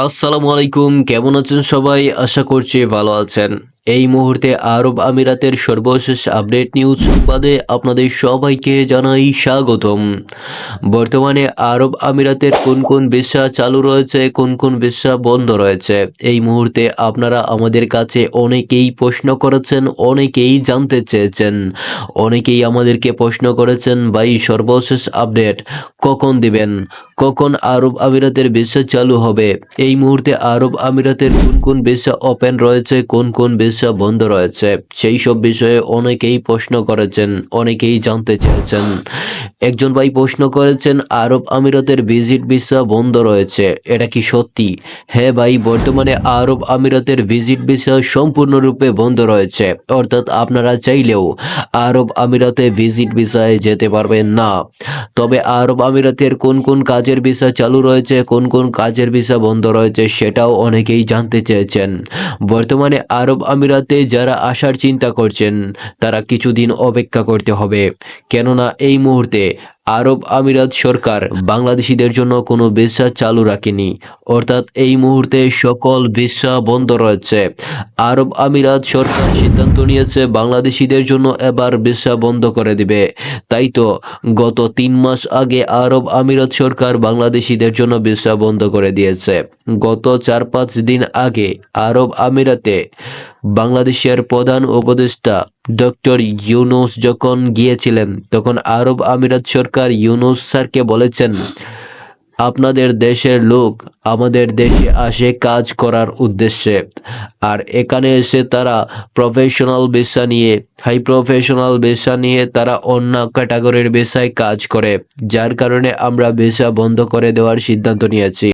আসসালামু আলাইকুম, কেমন আছেন সবাই? আশা করছি ভালো আছেন। এই মুহূর্তে আরব আমিরাতের সর্বশেষ আপডেট নিউজ সংবাদে আপনাদের সবাইকে জানাই স্বাগতম। বর্তমানে আরব আমিরাতের কোন কোন ভিসা চালু রয়েছে, কোন কোন ভিসা বন্ধ রয়েছে, এই মুহূর্তে আপনারা আমাদের কাছে অনেকেই প্রশ্ন করেছেন, অনেকেই জানতে চেয়েছেন, অনেকেই আমাদেরকে প্রশ্ন করেছেন, ভাই সর্বশেষ আপডেট কখন দিবেন, কখন আরব আমিরাতের ভিসা চালু হবে, এই মুহূর্তে আরব আমিরাতের কোন কোন ভিসা ওপেন রয়েছে, কোন কোন ভিসা বন্ধ রয়েছে, সেই সব বিষয়ে অনেকেই প্রশ্ন করেছেন, অনেকেই জানতে চেয়েছেন। একজন ভাই প্রশ্ন করেছেন আরব আমিরাতের ভিজিট ভিসা বন্ধ রয়েছে, এটা কি সত্যি? হ্যাঁ ভাই, বর্তমানে আরব আমিরাতের ভিজিট ভিসা সম্পূর্ণরূপে বন্ধ রয়েছে, অর্থাৎ আপনারা চাইলেও আরব আমিরাতে ভিজিট ভিসায় যেতে পারবেন না। তবে আরব আমিরাতের কোন কোন কাজের ভিসা চালু রয়েছে, কোন কোন কাজের ভিসা বন্ধ রয়েছে, সেটাও অনেকেই জানতে চেয়েছেন। বর্তমানে আরব আমিরাতে যারা আসার চিন্তা করছেন তারা কিছুদিন অপেক্ষা করতে হবে, কেননা এই মুহূর্তে আরব আমিরাত সরকার বাংলাদেশিদের জন্য কোনো ভিসা চালু রাখেনি, অর্থাৎ এই মুহূর্তে সকল ভিসা বন্ধ রয়েছে। আরব আমিরাত সরকার সিদ্ধান্ত নিয়েছে বাংলাদেশিদের জন্য এবার ভিসা বন্ধ করে দিবে। তাই তো গত 3 মাস আগে আরব আমিরাত সরকার বাংলাদেশিদের জন্য ভিসা বন্ধ করে দিয়েছে। গত 4-5 দিন আগে আরব আমিরাতে বাংলাদেশের প্রধান উপদেষ্টা ডক্টর ইউনূস যখন গিয়েছিলেন, তখন আরব আমিরাত সরকার ইউনূস স্যারকে বলেছেন, আপনাদের দেশের লোক আমাদের দেশে আসে কাজ করার উদ্দেশ্যে, আর এখানে এসে তারা প্রফেশনাল ভিসা নিয়ে, হাই প্রফেশনাল ভিসা নিয়ে তারা অন্য ক্যাটাগরির ভিসায় কাজ করে, যার কারণে আমরা ভিসা বন্ধ করে দেওয়ার সিদ্ধান্ত নিয়েছি।